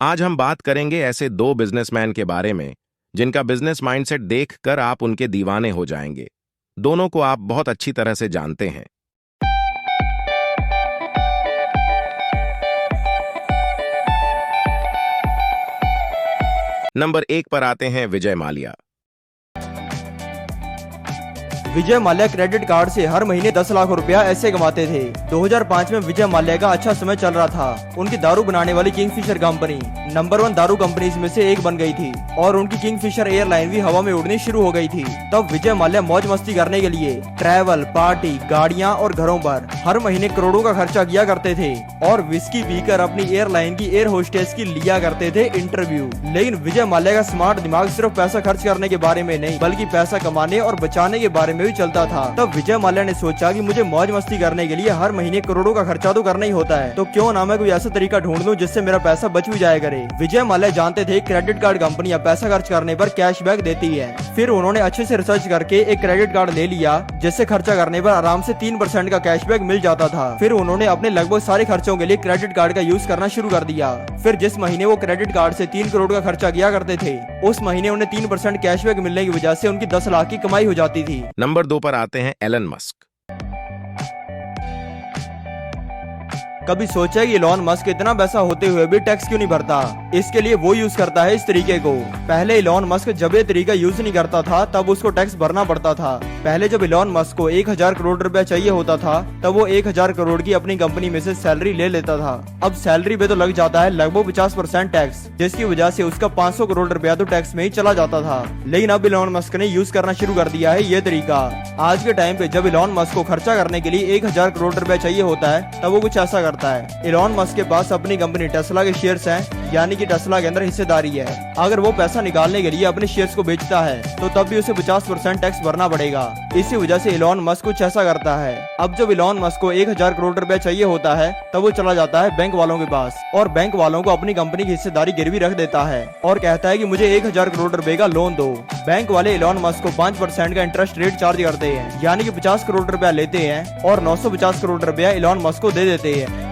आज हम बात करेंगे ऐसे दो बिजनेसमैन के बारे में जिनका बिजनेस माइंडसेट देखकर आप उनके दीवाने हो जाएंगे। दोनों को आप बहुत अच्छी तरह से जानते हैं। नंबर 1 पर आते हैं विजय माल्या। विजय माल्या क्रेडिट कार्ड से हर महीने 10 लाख रुपया ऐसे कमाते थे। 2005 में विजय माल्या का अच्छा समय चल रहा था। उनकी दारू बनाने वाली किंगफिशर कंपनी नंबर 1 दारू कंपनीज में से एक बन गई थी और उनकी किंगफिशर एयरलाइन भी हवा में उड़नी शुरू हो गई थी। तब विजय माल्या मौज मस्ती करने के लिए ट्रैवल, पार्टी, गाड़ियाँ और घरों पर हर महीने करोड़ों का खर्चा किया करते थे और विस्की पीकर अपनी एयरलाइन की एयर होस्टेस की लिया करते थे इंटरव्यू। लेकिन विजय माल्या का स्मार्ट दिमाग सिर्फ पैसा खर्च करने के बारे में नहीं बल्कि पैसा कमाने और बचाने के बारे में भी चलता था। तब विजय माल्या ने सोचा कि मुझे मौज मस्ती करने के लिए हर महीने करोड़ों का खर्चा तो करना ही होता है, तो क्यों ना मैं कोई ऐसा तरीका ढूंढ लूं जिससे मेरा पैसा बच भी जाया करे। विजय माल्या जानते थे क्रेडिट कार्ड कंपनियां पैसा खर्च करने पर कैशबैक देती है। फिर उन्होंने अच्छे से रिसर्च करके एक क्रेडिट कार्ड ले लिया जिससे खर्चा करने पर आराम से 3% का कैशबैक मिल जाता था। फिर उन्होंने अपने लगभग सारे खर्चों के लिए क्रेडिट कार्ड का यूज करना शुरू कर दिया। फिर जिस महीने वो क्रेडिट कार्ड से 3 करोड़ का खर्चा किया करते थे उस महीने उन्हें 3% कैशबैक मिलने की वजह से उनकी 10 लाख की कमाई हो जाती थी। नंबर 2 पर आते हैं एलन मस्क। कभी सोचा कि इलॉन मस्क इतना पैसा होते हुए भी टैक्स क्यों नहीं भरता? इसके लिए वो यूज करता है इस तरीके को। पहले इलॉन मस्क जब ये तरीका यूज नहीं करता था तब उसको टैक्स भरना पड़ता था। पहले जब इलॉन मस्क को 1000 करोड़ रुपया चाहिए होता था तब वो 1000 करोड़ की अपनी कंपनी में से सैलरी ले लेता था। अब सैलरी पे तो लग जाता है लगभग 50% टैक्स, जिसकी वजह से उसका 500 करोड़ रुपया तो टैक्स में ही चला जाता था। लेकिन अब इलॉन मस्क ने यूज करना शुरू कर दिया है ये तरीका। आज के टाइम पे जब इलॉन मस्क को खर्चा करने के लिए 1000 करोड़ रुपया चाहिए होता है तब वो कुछ ऐसा करता है। इलॉन मस्क के पास अपनी कंपनी टेस्ला के शेयर्स हैं, यानी कि टेस्ला के अंदर हिस्सेदारी है। अगर वो पैसा निकालने के लिए अपने शेयर्स को बेचता है तो तब भी उसे 50% टैक्स भरना पड़ेगा। इसी वजह से इलॉन मस्क कुछ ऐसा करता है। अब जब इलॉन मस्क को 1000 करोड़ रुपया चाहिए होता है तब वो चला जाता है बैंक वालों के पास और बैंक वालों को अपनी कंपनी की हिस्सेदारी गिरवी रख देता है और कहता है कि मुझे 1000 करोड़ रुपए का लोन दो। बैंक वाले इलॉन मस्क को 5% का इंटरेस्ट रेट चार्ज करते हैं, यानी कि 50 करोड़ रुपया लेते हैं और 950 करोड़ रुपया इलॉन मस्क को दे देते हैं।